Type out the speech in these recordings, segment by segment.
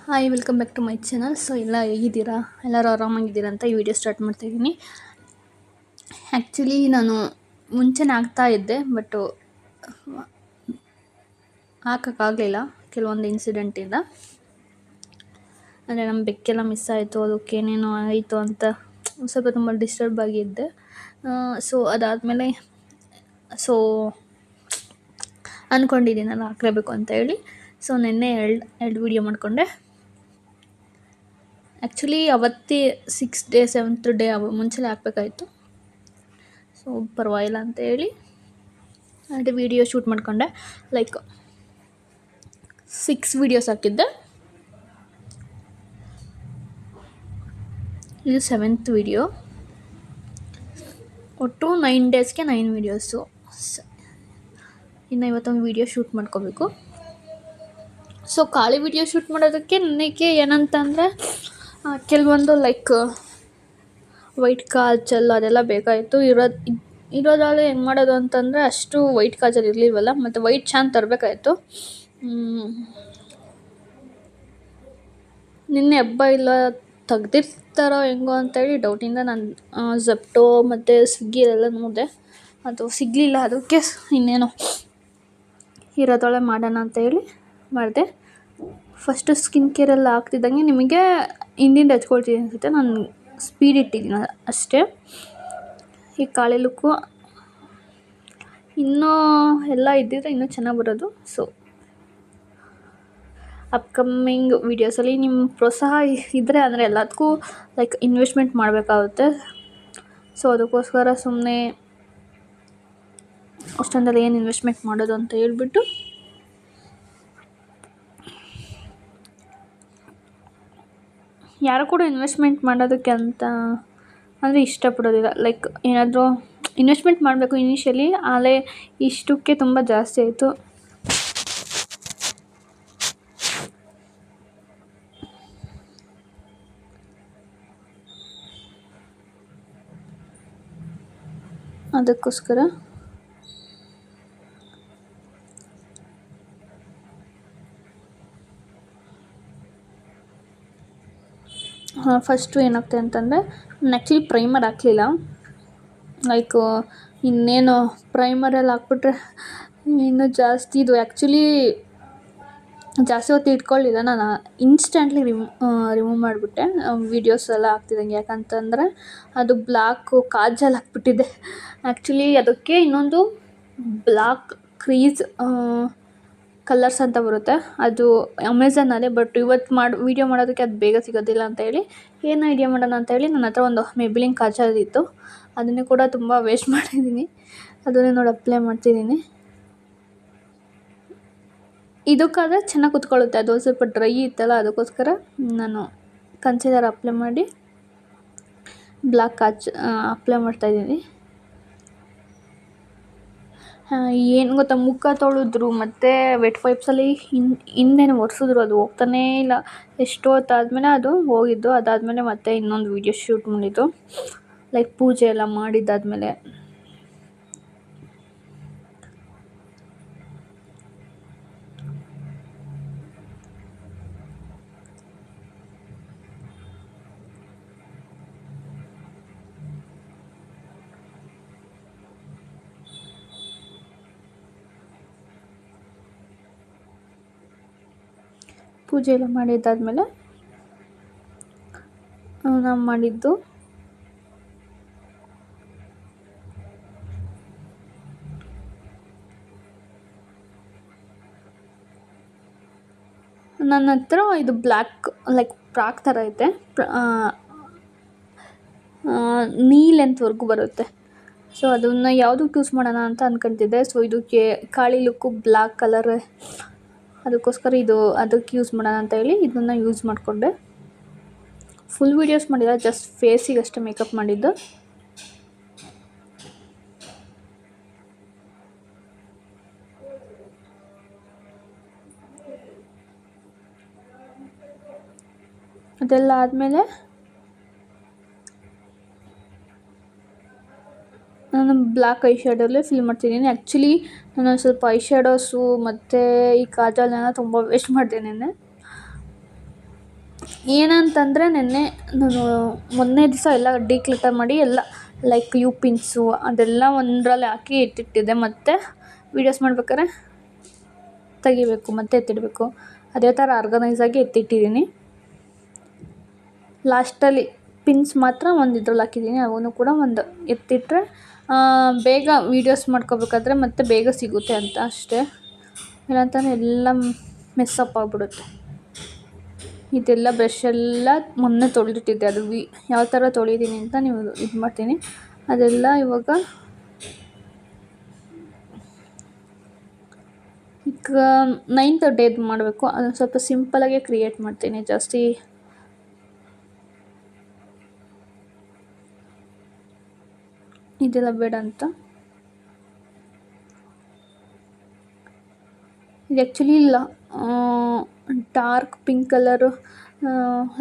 Hi welcome back to my channel. So ಎಲ್ಲ ಹೇಗಿದ್ದೀರಾ? ಎಲ್ಲರೂ ಆರಾಮಾಗಿದ್ದೀರಾ ಅಂತ ಈ ವಿಡಿಯೋ ಸ್ಟಾರ್ಟ್ ಮಾಡ್ತಾಯಿದ್ದೀನಿ. ಆ್ಯಕ್ಚುಲಿ ನಾನು ಮುಂಚೆನೇ ಇದ್ದೆ, ಬಟ್ಟು ಹಾಕೋಕ್ಕಾಗಲಿಲ್ಲ ಕೆಲವೊಂದು ಇನ್ಸಿಡೆಂಟಿಂದ. ಅಂದರೆ ನಮ್ಮ ಬೆಕ್ಕೆಲ್ಲ ಮಿಸ್ ಆಯಿತು, ಅದಕ್ಕೆ ಏನೇನೋ ಆಯಿತು ಅಂತ ಸ್ವಲ್ಪ ತುಂಬ ಡಿಸ್ಟರ್ಬ್ ಆಗಿದ್ದೆ. ಸೊ ಅದಾದಮೇಲೆ ಅಂದ್ಕೊಂಡಿದ್ದೀನಲ್ಲ ಹಾಕಲೇಬೇಕು ಅಂತ ಹೇಳಿ. ಸೊ ನಿನ್ನೆ ಎರಡು ವಿಡಿಯೋ ಮಾಡಿಕೊಂಡೆ. ಆ್ಯಕ್ಚುಲಿ ಅವತ್ತೇ 6 ಡೇ 7th ಡೇ ಮುಂಚೆಲೇ ಹಾಕಬೇಕಾಯಿತು. ಸೊ ಪರವಾಗಿಲ್ಲ ಅಂತ ಹೇಳಿ ಅದೇ ವಿಡಿಯೋ ಶೂಟ್ ಮಾಡಿಕೊಂಡೆ. ಲೈಕ್ 6 ವೀಡಿಯೋಸ್ ಹಾಕಿದ್ದೆ. ಇದು 7th ವಿಡಿಯೋ. ಒಟ್ಟು 9 ಡೇಸ್ಗೆ 9 ವೀಡಿಯೋಸು. ಇನ್ನು ಇವತ್ತೊಂದು ವಿಡಿಯೋ ಶೂಟ್ ಮಾಡ್ಕೋಬೇಕು. ಸೊ ಖಾಲಿ ವಿಡಿಯೋ ಶೂಟ್ ಮಾಡೋದಕ್ಕೆ ನನಗೆ ಏನಂತಂದರೆ ಕೆಲವೊಂದು ಲೈಕ್ ವೈಟ್ ಕಾಜಲ್ ಅದೆಲ್ಲ ಬೇಕಾಯಿತು. ಇರೋದಾದರೆ ಹೆಂಗೆ ಮಾಡೋದು ಅಂತಂದರೆ ಅಷ್ಟು ವೈಟ್ ಕಾಜಲ್ ಇರಲಿಲ್ವಲ್ಲ, ಮತ್ತು ವೈಟ್ ಚಾನ್ ತರಬೇಕಾಯಿತು. ನಿನ್ನೆ ಹಬ್ಬ ಇಲ್ಲ ತೆಗ್ದಿರ್ತಾರೋ ಹೆಂಗೋ ಅಂತೇಳಿ ಡೌಟಿಂದ ನಾನು ಝೆಪ್ಟೋ ಮತ್ತು ಸ್ವಿಗ್ಗಿ ಎಲ್ಲ ನೋಡಿದೆ, ಅದು ಸಿಗಲಿಲ್ಲ. ಅದಕ್ಕೆ ಇನ್ನೇನು ಇರೋದೊಳೆ ಮಾಡೋಣ ಅಂತ ಹೇಳಿ ಮಾಡಿದೆ. ಫಸ್ಟು ಸ್ಕಿನ್ ಕೇರೆಲ್ಲ ಹಾಕ್ತಿದ್ದಂಗೆ ನಿಮಗೆ ಹಿಂದಿಂದ ಹಚ್ಕೊಳ್ತೀನಿ ಅನಿಸುತ್ತೆ, ನಾನು ಸ್ಪೀಡ್ ಇಟ್ಟಿದ್ದೀನಿ ಅಷ್ಟೇ. ಈ ಕಾಳೆ ಲುಕ್ಕು ಇನ್ನೂ ಎಲ್ಲ ಇದ್ದಿದ್ರೆ ಇನ್ನೂ ಚೆನ್ನಾಗಿ ಬರೋದು. ಸೊ ಅಪ್ಕಮ್ಮಿಂಗ್ ವೀಡಿಯೋಸಲ್ಲಿ ನಿಮ್ಮ ಪ್ರೋತ್ಸಾಹ ಇದ್ದರೆ ಅಂದರೆ ಎಲ್ಲದಕ್ಕೂ ಲೈಕ್ ಇನ್ವೆಸ್ಟ್ಮೆಂಟ್ ಮಾಡಬೇಕಾಗುತ್ತೆ. ಸೊ ಅದಕ್ಕೋಸ್ಕರ ಸುಮ್ಮನೆ ಅಷ್ಟೊಂದೆಲ್ಲ ಏನು ಇನ್ವೆಸ್ಟ್ಮೆಂಟ್ ಮಾಡೋದು ಅಂತ ಹೇಳ್ಬಿಟ್ಟು ಯಾರು ಕೂಡ ಇನ್ವೆಸ್ಟ್ಮೆಂಟ್ ಮಾಡೋದಕ್ಕೆ ಅಂತ ಅಂದರೆ ಇಷ್ಟಪಡೋದಿಲ್ಲ. ಲೈಕ್ ಏನಾದರೂ ಇನ್ವೆಸ್ಟ್ಮೆಂಟ್ ಮಾಡಬೇಕು ಇನಿಷಿಯಲಿ, ಆದರೆ ಇಷ್ಟಕ್ಕೆ ತುಂಬ ಜಾಸ್ತಿ ಆಯಿತು. ಅದಕ್ಕೋಸ್ಕರ ಫಸ್ಟು ಏನಾಗ್ತದೆ ಅಂತಂದರೆ ನಾನು ಆ್ಯಕ್ಚುಲಿ ಪ್ರೈಮರ್ ಹಾಕಲಿಲ್ಲ. ಲೈಕು ಇನ್ನೇನು ಪ್ರೈಮರಲ್ಲಿ ಹಾಕ್ಬಿಟ್ರೆ ಇನ್ನೂ ಜಾಸ್ತಿ ಇದು ಆ್ಯಕ್ಚುಲಿ ಜಾಸ್ತಿ ಹೊತ್ತು ಇಟ್ಕೊಳ್ಳಿಲ್ಲ. ನಾನು ಇನ್ಸ್ಟೆಂಟ್ಲಿ ರಿಮೂವ್ ಮಾಡಿಬಿಟ್ಟೆ ವೀಡಿಯೋಸ್ ಎಲ್ಲ ಹಾಕ್ತಿದ್ದಂಗೆ. ಯಾಕಂತಂದರೆ ಅದು ಬ್ಲ್ಯಾಕು ಕಾಜಲ್ ಹಾಕ್ಬಿಟ್ಟಿದ್ದೆ. ಆ್ಯಕ್ಚುಲಿ ಅದಕ್ಕೆ ಇನ್ನೊಂದು ಬ್ಲ್ಯಾಕ್ ಕ್ರೀಸ್ ಕಲರ್ಸ್ ಅಂತ ಬರುತ್ತೆ, ಅದು ಅಮೆಝಾನಲ್ಲೇ. ಬಟ್ ಇವತ್ತು ವೀಡಿಯೋ ಮಾಡೋದಕ್ಕೆ ಅದು ಬೇಗ ಸಿಗೋದಿಲ್ಲ ಅಂತ ಹೇಳಿ ಏನು ಐಡಿಯಾ ಮಾಡೋಣ ಅಂತ ಹೇಳಿ ನನ್ನ ಹತ್ರ ಒಂದು ಮೇಬಿಲಿನ್ ಕಾಜಲ್ ಇತ್ತು, ಅದನ್ನೇ ಕೂಡ ತುಂಬ ವೇಸ್ಟ್ ಮಾಡಿದ್ದೀನಿ. ಅದನ್ನೇ ನೋಡಿ ಅಪ್ಲೈ ಮಾಡ್ತಿದ್ದೀನಿ. ಇದಕ್ಕಾದರೆ ಚೆನ್ನಾಗಿ ಕುತ್ಕೊಳ್ಳುತ್ತೆ, ಅದು ಸ್ವಲ್ಪ ಡ್ರೈ ಇತ್ತಲ್ಲ, ಅದಕ್ಕೋಸ್ಕರ ನಾನು ಕನ್ಸಿಲರ್ ಅಪ್ಲೈ ಮಾಡಿ ಬ್ಲ್ಯಾಕ್ ಅಪ್ಲೈ ಮಾಡ್ತಾಯಿದ್ದೀನಿ. ಏನು ಗೊತ್ತಾ, ಮುಖ ತೊಳೆದ್ರು ಮತ್ತು ವೆಟ್ ವೈಪ್ಸಲ್ಲಿ ಹಿಂದೇನು ಒರೆಸಿದ್ರು ಅದು ಹೋಗ್ತಾನೇ ಇಲ್ಲ. ಎಷ್ಟೋ ಹೊತ್ತಾದಮೇಲೆ ಅದು ಹೋಗಿದ್ದು. ಅದಾದಮೇಲೆ ಮತ್ತೆ ಇನ್ನೊಂದು ವೀಡಿಯೋ ಶೂಟ್ ಮಾಡಿದ್ದು, ಲೈಕ್ ಪೂಜೆ ಎಲ್ಲ ಮಾಡಿದ್ದಾದಮೇಲೆ. ಪೂಜೆ ಎಲ್ಲ ಮಾಡಿದ್ದಾದಮೇಲೆ ನಾವು ಮಾಡಿದ್ದು ನನ್ನ ಹತ್ರ ಇದು ಬ್ಲ್ಯಾಕ್ ಲೈಕ್ ಫ್ರಾಕ್ ಥರ ಐತೆ, ನೀ ಲೆಂತ್ವರೆಗೂ ಬರುತ್ತೆ. ಸೊ ಅದನ್ನು ಯಾವುದಕ್ಕೆ ಯೂಸ್ ಮಾಡೋಣ ಅಂತ ಅಂದ್ಕೊತಿದ್ದೆ. ಸೊ ಇದಕ್ಕೆ ಕಾಳಿ ಲುಕ್ಕು ಬ್ಲ್ಯಾಕ್ ಕಲರ್, ಅದಕ್ಕೋಸ್ಕರ ಅದಕ್ಕೆ ಯೂಸ್ ಮಾಡೋಣ ಅಂತ ಹೇಳಿ ಇದನ್ನು ಯೂಸ್ ಮಾಡಿಕೊಂಡೆ. ಫುಲ್ ವೀಡಿಯೋಸ್ ಮಾಡಿಲ್ಲ, ಜಸ್ಟ್ ಫೇಸಿಗೆ ಅಷ್ಟೇ ಮೇಕಪ್ ಮಾಡಿದ್ದು. ಅದೆಲ್ಲ ಆದಮೇಲೆ ನಾನು ಬ್ಲ್ಯಾಕ್ ಐ ಶ್ಯಾಡೋಲ್ಲೇ ಫಿಲ್ ಮಾಡ್ತಿದ್ದೀನಿ. ಆ್ಯಕ್ಚುಲಿ ನಾನು ಸ್ವಲ್ಪ ಐ ಶ್ಯಾಡೋಸು ಮತ್ತು ಈ ಕಾಜಲ್ನೆಲ್ಲ ತುಂಬ ವೇಸ್ಟ್ ಮಾಡಿದೆ ನೆನ್ನೆ. ಏನಂತಂದರೆ ನಾನು ಮೊನ್ನೆ ದಿವಸ ಎಲ್ಲ ಡಿಕ್ಲಟರ್ ಮಾಡಿ ಎಲ್ಲ ಲೈಕ್ ಯು ಪಿನ್ಸು ಅದೆಲ್ಲ ಒಂದರಲ್ಲಿ ಹಾಕಿ ಎತ್ತಿಟ್ಟಿದ್ದೆ. ಮತ್ತು ವೀಡಿಯೋಸ್ ಮಾಡ್ಬೇಕಾದ್ರೆ ತೆಗಿಬೇಕು ಮತ್ತು ಎತ್ತಿಡಬೇಕು, ಅದೇ ಥರ ಆರ್ಗನೈಸಾಗಿ ಎತ್ತಿಟ್ಟಿದ್ದೀನಿ. ಲಾಸ್ಟಲ್ಲಿ ಪಿನ್ಸ್ ಮಾತ್ರ ಒಂದು ಇದ್ರಲ್ಲಿ ಹಾಕಿದ್ದೀನಿ, ಅವನು ಕೂಡ ಒಂದು ಎತ್ತಿಟ್ಟರೆ ಬೇಗ ವೀಡಿಯೋಸ್ ಮಾಡ್ಕೋಬೇಕಾದ್ರೆ ಮತ್ತು ಬೇಗ ಸಿಗುತ್ತೆ ಅಂತ ಅಷ್ಟೇ. ಇಲ್ಲಾಂತಂದರೆ ಎಲ್ಲ ಮೆಸ್ಸಪ್ ಆಗಿಬಿಡುತ್ತೆ. ಇದೆಲ್ಲ ಬ್ರಷೆಲ್ಲ ಮೊನ್ನೆ ತೊಳೆದಿಟ್ಟಿದ್ದೆ, ಅದು ಯಾವ ಥರ ತೊಳಿತೀನಿ ಅಂತ ನೀವು ಇದು ಮಾಡ್ತೀನಿ. ಅದೆಲ್ಲ ಇವಾಗ ಈಗ 9th ಡೇದು ಮಾಡಬೇಕು. ಅದನ್ನು ಸ್ವಲ್ಪ ಸಿಂಪಲಾಗೆ ಕ್ರಿಯೇಟ್ ಮಾಡ್ತೀನಿ, ಜಾಸ್ತಿ ಇದೆಲ್ಲ ಬೇಡ ಅಂತ. ಇದು ಆ್ಯಕ್ಚುಲಿ ಇಲ್ಲ dark pink colour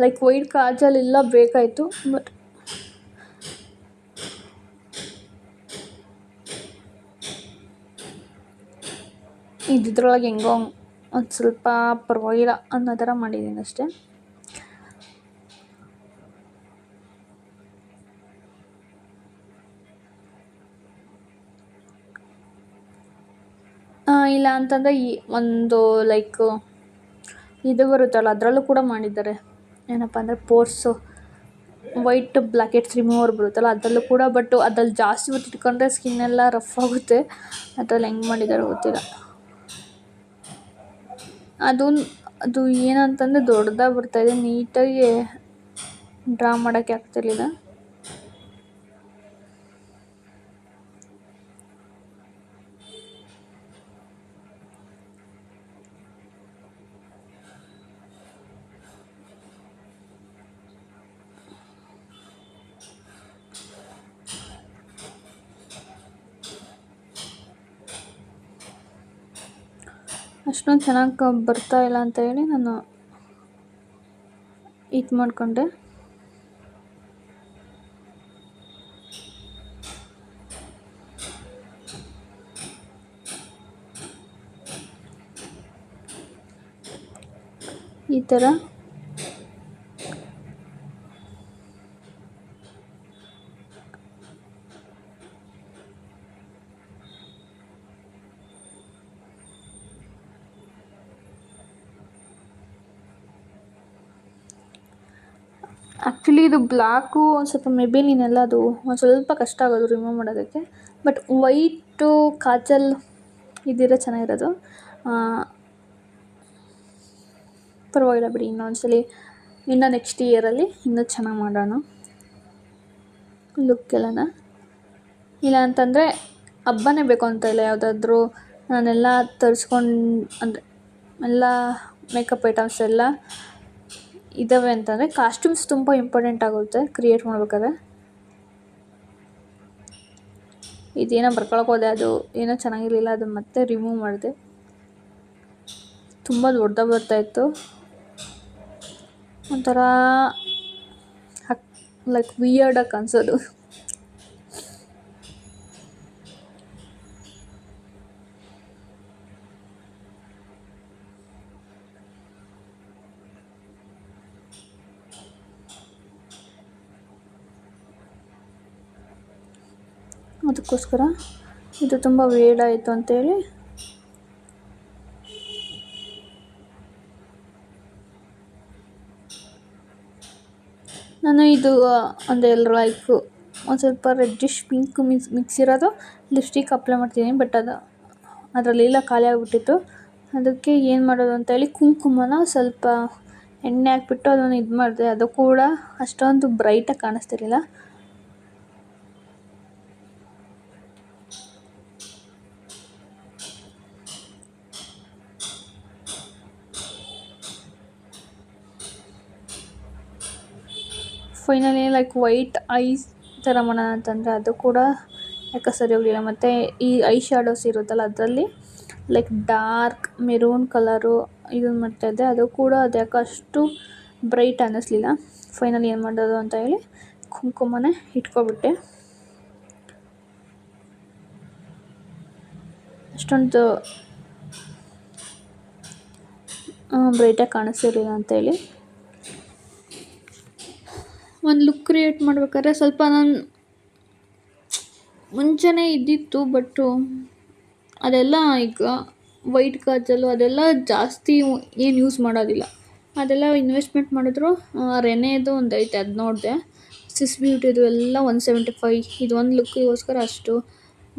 like white Kajal ಎಲ್ಲ ಬೇಕಾಯಿತು, ಬಟ್ ಇದ್ರೊಳಗೆ ಹೆಂಗೋ ಒಂದು ಸ್ವಲ್ಪ ಪರವಾಗಿಲ್ಲ ಅನ್ನೋ ಥರ ಮಾಡಿದ್ದೀನಿ ಅಷ್ಟೇ. ಇಲ್ಲ ಅಂತಂದರೆ ಈ ಒಂದು ಲೈಕ್ ಇದು ಬರುತ್ತಲ್ಲ ಅದರಲ್ಲೂ ಕೂಡ ಮಾಡಿದ್ದಾರೆ, ಏನಪ್ಪ ಅಂದರೆ ಪೋರ್ಸು ವೈಟ್ ಬ್ಲ್ಯಾಕೆಟ್ಸ್ ರಿಮೂವರ್ ಬರುತ್ತಲ್ಲ ಅದರಲ್ಲೂ ಕೂಡ. ಬಟ್ ಅದ್ರಲ್ಲಿ ಜಾಸ್ತಿ ಹೊತ್ತು ಇಟ್ಕೊಂಡ್ರೆ ಸ್ಕಿನ್ನೆಲ್ಲ ರಫ್ ಆಗುತ್ತೆ. ಅದ್ರಲ್ಲಿ ಹೆಂಗೆ ಮಾಡಿದ್ದಾರೆ ಗೊತ್ತಿಲ್ಲ. ಅದು ಏನಂತಂದರೆ ದೊಡ್ಡದಾಗಿ ಬರ್ತಾಯಿದೆ, ನೀಟಾಗಿ ಡ್ರಾ ಮಾಡೋಕ್ಕೆ ಆಗ್ತಿರ್ಲಿಲ್ಲ. ಅಷ್ಟೊಂದು ಚೆನ್ನಾಗಿ ಬರ್ತಾಯಿಲ್ಲ ಅಂತ ಹೇಳಿ ನಾನು ಇದು ಮಾಡಿಕೊಂಡೆ. ಈ ಥರ ಆ್ಯಕ್ಚುಲಿ ಇದು ಬ್ಲ್ಯಾಕು ಒಂದು ಸ್ವಲ್ಪ ಮೆಬಿಲಿನೆಲ್ಲ ಅದು ಒಂದು ಸ್ವಲ್ಪ ಕಷ್ಟ ಆಗೋದು ರಿಮೂವ್ ಮಾಡೋದಕ್ಕೆ. ಬಟ್ ವೈಟು ಕಾಜಲ್ ಇದಿರೋ ಚೆನ್ನಾಗಿರೋದು. ಪರವಾಗಿಲ್ಲ ಬಿಡಿ, ಇನ್ನೊಂದ್ಸಲಿ ಇನ್ನು ನೆಕ್ಸ್ಟ್ ಇಯರಲ್ಲಿ ಇನ್ನೂ ಚೆನ್ನಾಗಿ ಮಾಡೋಣ ಲುಕ್ಕೆಲ್ಲನ. ಇಲ್ಲ ಅಂತಂದರೆ ಹಬ್ಬನೇ ಬೇಕು ಅಂತ ಇಲ್ಲ, ಯಾವುದಾದ್ರೂ ನಾನೆಲ್ಲ ತರಿಸ್ಕೊಂಡು ಅಂದರೆ ಎಲ್ಲ ಮೇಕಪ್ ಐಟಮ್ಸ್ ಎಲ್ಲ ಇದ್ದಾವೆ ಅಂತಂದರೆ ಕಾಸ್ಟ್ಯೂಮ್ಸ್ ತುಂಬ ಇಂಪಾರ್ಟೆಂಟ್ ಆಗುತ್ತೆ ಕ್ರಿಯೇಟ್ ಮಾಡ್ಬೇಕಾದ್ರೆ. ಇದೇನೋ ಬರ್ಕೊಳಕ್ಕೆ ಹೋದೆ, ಅದು ಏನೋ ಚೆನ್ನಾಗಿರಲಿಲ್ಲ, ಅದು ಮತ್ತೆ ರಿಮೂವ್ ಮಾಡಿದೆ. ತುಂಬ ದೊಡ್ಡದಾಗಿ ಬರ್ತಾಯಿತ್ತು, ಒಂಥರ ಲೈಕ್ ವಿಯರ್ಡಾಗಿ ಕಾಣಿಸೋದು. ಅದಕ್ಕೋಸ್ಕರ ಇದು ತುಂಬ ವೇಡ್ ಆಯಿತು ಅಂತೇಳಿ ನಾನು ಇದು ಅಂದರೆ ಲೈಕ್ ಒಂದು ಸ್ವಲ್ಪ ರೆಡ್ಡಿಶ್ ಪಿಂಕ್ ಮಿಕ್ಸ್ ಇರೋದು ಲಿಪ್ಸ್ಟಿಕ್ ಅಪ್ಲೈ ಮಾಡ್ತೀನಿ. ಬಟ್ ಅದರಲ್ಲೆಲ್ಲ ಖಾಲಿ ಆಗಿಬಿಟ್ಟಿತ್ತು. ಅದಕ್ಕೆ ಏನು ಮಾಡೋದು ಅಂತೇಳಿ ಕುಂಕುಮನ ಸ್ವಲ್ಪ ಎಣ್ಣೆ ಹಾಕ್ಬಿಟ್ಟು ಅದನ್ನು ಇದು ಮಾಡಿದೆ. ಅದು ಕೂಡ ಅಷ್ಟೊಂದು ಬ್ರೈಟಾಗಿ ಕಾಣಿಸ್ತಿರ್ಲಿಲ್ಲ. ಫೈನಲಿ ಲೈಕ್ ವೈಟ್ ಐಸ್ ಥರ ಮಾಡೋಣ ಅಂತಂದರೆ ಅದು ಕೂಡ ಯಾಕೆ ಸರಿ ಹೋಗಲಿಲ್ಲ. ಮತ್ತು ಈ ಐ ಶ್ಯಾಡೋಸ್ ಇರುತ್ತಲ್ಲ ಅದರಲ್ಲಿ ಲೈಕ್ ಡಾರ್ಕ್ ಮೆರೂನ್ ಕಲರು ಇದನ್ನು ಮಾಡ್ತಾಯಿದ್ದೆ, ಅದು ಕೂಡ ಅದು ಯಾಕೆ ಅಷ್ಟು ಬ್ರೈಟ್ ಅನ್ನಿಸ್ಲಿಲ್ಲ. ಫೈನಲಿ ಏನು ಮಾಡೋದು ಅಂತ ಹೇಳಿ ಕುಂಕುಮನೇ ಇಟ್ಕೊಬಿಟ್ಟೆ. ಅಷ್ಟೊಂದು ಬ್ರೈಟಾಗಿ ಕಾಣಿಸ್ತಿರ್ಲಿಲ್ಲ ಅಂತೇಳಿ ಒಂದು ಲುಕ್ ಕ್ರಿಯೇಟ್ ಮಾಡ್ಬೇಕಾದ್ರೆ ಸ್ವಲ್ಪ ನಾನು ಮುಂಚೆನೇ ಇದ್ದಿತ್ತು, ಬಟ್ಟು ಅದೆಲ್ಲ ಈಗ ವೈಟ್ ಕಾಜಲ್ಲು ಅದೆಲ್ಲ ಜಾಸ್ತಿ ಏನು ಯೂಸ್ ಮಾಡೋದಿಲ್ಲ. ಅದೆಲ್ಲ ಇನ್ವೆಸ್ಟ್ಮೆಂಟ್ ಮಾಡಿದ್ರು ರೆನೆದು ಒಂದು ಐತೆ, ಅದು ನೋಡಿದೆ. ಸ್ವಿಸ್ ಬ್ಯೂಟಿದು ಎಲ್ಲ 175, ಇದು ಒಂದು ಲುಕ್ಕಿಗೋಸ್ಕರ ಅಷ್ಟು.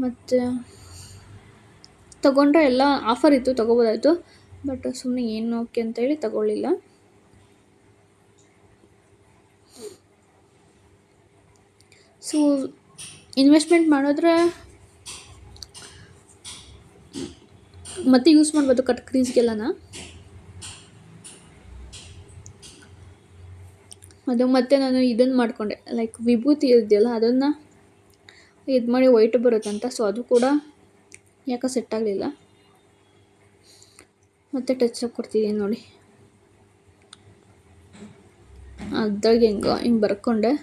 ಮತ್ತು ತೊಗೊಂಡ್ರೆ ಎಲ್ಲ ಆಫರ್ ಇತ್ತು, ತೊಗೋಬೋದಾಯಿತು. ಬಟ್ ಸುಮ್ಮನೆ ಏನಕ್ಕೆ ಅಂತೇಳಿ ತೊಗೊಳ್ಳಿಲ್ಲ. ಸೊ ಇನ್ವೆಸ್ಟ್ಮೆಂಟ್ ಮಾಡಿದ್ರೆ ಮತ್ತೆ ಯೂಸ್ ಮಾಡ್ಬೋದು ಕಟ್ ಕ್ರೀಸ್ಗೆಲ್ಲನ. ಅದು ಮತ್ತು ನಾನು ಇದನ್ನು ಮಾಡಿಕೊಂಡೆ, ಲೈಕ್ ವಿಭೂತಿ ಇದೆಯಲ್ಲ ಅದನ್ನು ಇದು ಮಾಡಿ ವೈಟ್ ಬರುತ್ತಂತ. ಸೊ ಅದು ಕೂಡ ಯಾಕೋ ಸೆಟ್ ಆಗಲಿಲ್ಲ. ಮತ್ತು ಟಚ್ ಅಪ್ ಕೊಡ್ತಿದ್ದೀನಿ ನೋಡಿ, ಅದ್ರಾಗ ಹಿಂಗೆ ಬರ್ಕೊಂಡೆ.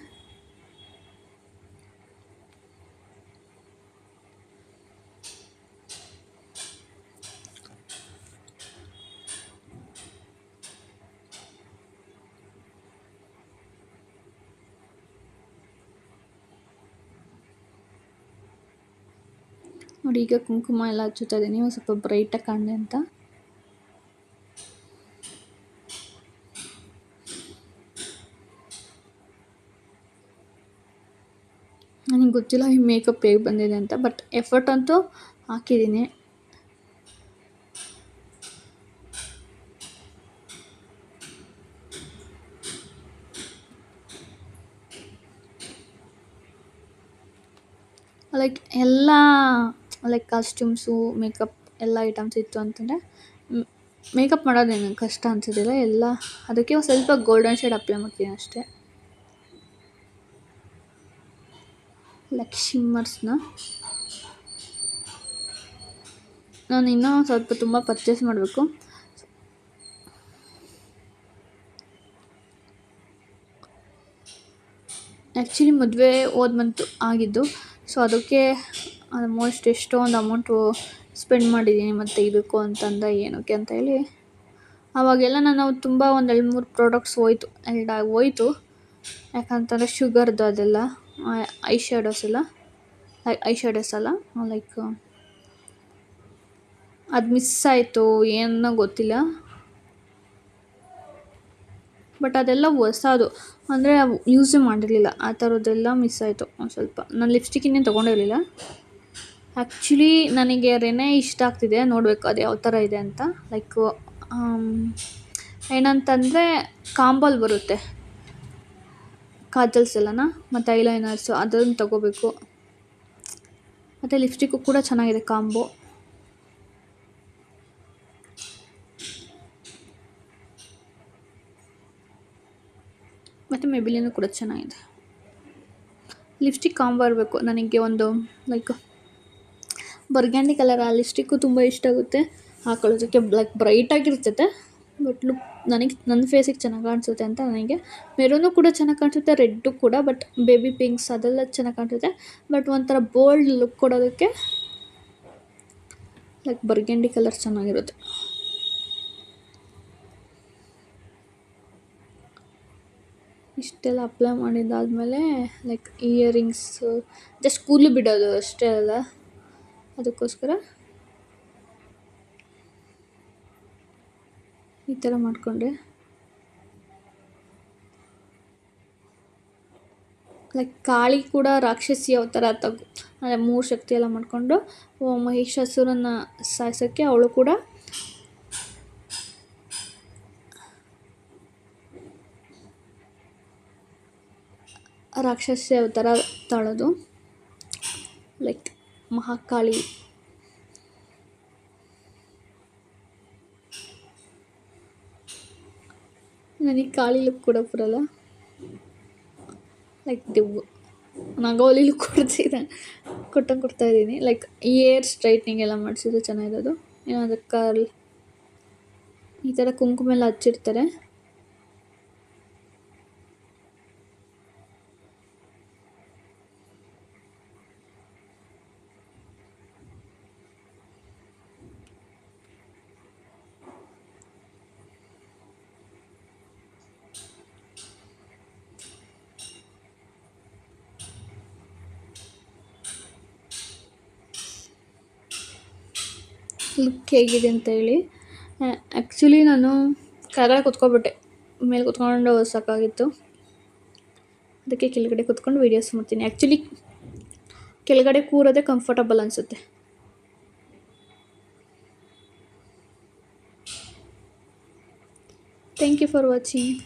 ನೋಡಿ ಈಗ ಕುಂಕುಮ ಎಲ್ಲ ಹಚ್ಚುತ್ತಾ ಇದ್ದೀನಿ, ಒಂದು ಸ್ವಲ್ಪ ಬ್ರೈಟಾಗಿ ಕಾಣಲಿ ಅಂತ. ನನಗೆ ಗೊತ್ತಿಲ್ಲ ಈ ಮೇಕಪ್ ಹೇಗೆ ಬಂದಿದೆ ಅಂತ, ಬಟ್ ಎಫರ್ಟ್ ಅಂತೂ ಹಾಕಿದ್ದೀನಿ. ಲೈಕ್ ಎಲ್ಲ ಲೈಕ್ ಕಾಸ್ಟ್ಯೂಮ್ಸು ಮೇಕಪ್ ಎಲ್ಲ ಐಟಮ್ಸ್ ಇತ್ತು ಅಂತಂದರೆ ಮೇಕಪ್ ಮಾಡೋದೇನು ಕಷ್ಟ ಅನಿಸೋದಿಲ್ಲ. ಎಲ್ಲ ಅದಕ್ಕೆ ಒಂದು ಸ್ವಲ್ಪ ಗೋಲ್ಡನ್ ಶೇಡ್ ಅಪ್ಲೈ ಮಾಡ್ತೀನಿ ಅಷ್ಟೇ, ಲೈಕ್ ಶಿಮ್ಮರ್ಸ್ನ. ನಾನು ಇನ್ನೂ ಸ್ವಲ್ಪ ತುಂಬ ಪರ್ಚೇಸ್ ಮಾಡಬೇಕು. ಆ್ಯಕ್ಚುಲಿ ಮದುವೆ ಹೋದ ಮಂತು ಆಗಿದ್ದು, ಸೊ ಅದಕ್ಕೆ ಆಲ್ಮೋಸ್ಟ್ ಎಷ್ಟೊಂದು ಅಮೌಂಟು ಸ್ಪೆಂಡ್ ಮಾಡಿದ್ದೀನಿ. ಮತ್ತು ಇದಕ್ಕೂ ಅಂತಂದ ಏನಕ್ಕೆ ಅಂತ ಹೇಳಿ ಆವಾಗೆಲ್ಲ ನಾನು ತುಂಬ ಒಂದು 2-3 ಪ್ರಾಡಕ್ಟ್ಸ್ ಹೋಯ್ತು. ಯಾಕಂತಂದರೆ ಶುಗರ್ದು ಅದೆಲ್ಲ ಐ ಶ್ಯಾಡೋಸ್ ಅಲ್ಲ, ಲೈಕ್ ಅದು ಮಿಸ್ ಆಯಿತು, ಏನೋ ಗೊತ್ತಿಲ್ಲ. ಬಟ್ ಅದೆಲ್ಲ ಹೊಸದು, ಅಂದರೆ ಯೂಸೇ ಮಾಡಿರಲಿಲ್ಲ, ಆ ಥರದ್ದೆಲ್ಲ ಮಿಸ್ ಆಯಿತು ಒಂದು ಸ್ವಲ್ಪ. ನಾನು ಲಿಪ್ಸ್ಟಿಕ್ ಇನ್ನೇನು ತೊಗೊಂಡಿರಲಿಲ್ಲ. ಆ್ಯಕ್ಚುಲಿ ನನಗೆ ರೆನೆ ಇಷ್ಟ ಆಗ್ತಿದೆ, ನೋಡಬೇಕು ಅದು ಯಾವ ಥರ ಇದೆ ಅಂತ. ಲೈಕ್ ಏನಂತಂದರೆ ಕಾಂಬೋಲ್ ಬರುತ್ತೆ, ಕಾಜಲ್ಸ್ ಎಲ್ಲನ ಮತ್ತು ಐಲೈನರ್ಸು ಅದನ್ನು ತೊಗೋಬೇಕು. ಮತ್ತು ಲಿಪ್ಸ್ಟಿಕ್ಕು ಕೂಡ ಚೆನ್ನಾಗಿದೆ ಕಾಂಬೋ. ಮತ್ತು ಮೆಬಿಲಿನೂ ಕೂಡ ಚೆನ್ನಾಗಿದೆ. ಲಿಪ್ಸ್ಟಿಕ್ ಕಾಂಬೋ ಇರಬೇಕು. ನನಗೆ ಒಂದು ಲೈಕ್ ಬರ್ಗ್ಯಾಂಡಿ ಕಲರ್ ಆ ಲಿಪ್ಸ್ಟಿಕ್ಕು ತುಂಬ ಇಷ್ಟ ಆಗುತ್ತೆ ಹಾಕೊಳ್ಳೋದಕ್ಕೆ. ಲೈಕ್ ಬ್ರೈಟಾಗಿರ್ತೈತೆ, ಬಟ್ ಲುಕ್ ನನ್ನ ಫೇಸಿಗೆ ಚೆನ್ನಾಗಿ ಕಾಣಿಸುತ್ತೆ ಅಂತ ನನಗೆ. ಮೆರೂನು ಕೂಡ ಚೆನ್ನಾಗಿ ಕಾಣಿಸುತ್ತೆ, ರೆಡ್ಡು ಕೂಡ, ಬಟ್ ಬೇಬಿ ಪಿಂಕ್ಸ್ ಅದೆಲ್ಲ ಚೆನ್ನಾಗಿ ಕಾಣಿಸುತ್ತೆ. ಬಟ್ ಒಂಥರ ಬೋಲ್ಡ್ ಲುಕ್ ಕೊಡೋದಕ್ಕೆ ಲೈಕ್ ಬರ್ಗ್ಯಾಂಡಿ ಕಲರ್ ಚೆನ್ನಾಗಿರುತ್ತೆ. ಇಷ್ಟೆಲ್ಲ ಅಪ್ಲೈ ಮಾಡಿದ್ದಾದಮೇಲೆ ಲೈಕ್ ಇಯರಿಂಗ್ಸು ಜಸ್ಟ್ ಕೂದಲು ಬಿಡೋದು ಅಷ್ಟೇ ಅಲ್ಲ, ಅದಕ್ಕೋಸ್ಕರ ಈ ಥರ ಮಾಡಿಕೊಂಡೆ. ಲೈಕ್ ಕಾಳಿ ಕೂಡ ರಾಕ್ಷಸಿ ಯಾವ ಥರ ಅಂದರೆ 3 ಶಕ್ತಿ ಎಲ್ಲ ಮಾಡಿಕೊಂಡು ಮಹಿಷಾಸುರನ ಸಾಯಿಸೋಕ್ಕೆ ಅವಳು ಕೂಡ ರಾಕ್ಷಸಿ ಯಾವ ಥರ ತಾಳೋದು, ಲೈಕ್ ಮಹಾಕಾಳಿ. ನನಗೆ ಕಾಳಿ ಲುಕ್ ಕೂಡ ಬರಲ್ಲ, ಲೈಕ್ ದೆವ್ವ ನಾಗೋಲಿ ಲುಕ್ ಕೊಡ್ತಾಯಿದ್ದೀನಿ. ಲೈಕ್ ಏರ್ ಸ್ಟ್ರೈಟ್ನಿಂಗ್ ಎಲ್ಲ ಮಾಡಿಸಿದ್ರೆ ಚೆನ್ನಾಗಿರೋದು. ಏನಾದರೂ ಕರ್ಲ್ ಈ ಥರ ಕುಂಕುಮ ಎಲ್ಲ ಹಚ್ಚಿರ್ತಾರೆ. ಲುಕ್ ಹೇಗಿದೆ ಅಂತ ಹೇಳಿ. ಆ್ಯಕ್ಚುಲಿ ನಾನು ಕೆಳಗಡೆ ಕುತ್ಕೊಬಿಟ್ಟೆ, ಮೇಲೆ ಕುತ್ಕೊಂಡು ಸಾಕಾಗಿತ್ತು, ಅದಕ್ಕೆ ಕೆಳಗಡೆ ಕುತ್ಕೊಂಡು ವೀಡಿಯೋಸ್ ಮಾಡ್ತೀನಿ. ಆ್ಯಕ್ಚುಲಿ ಕೆಳಗಡೆ ಕೂರೋದೇ ಕಂಫರ್ಟಬಲ್ ಅನಿಸುತ್ತೆ. Thank you for watching.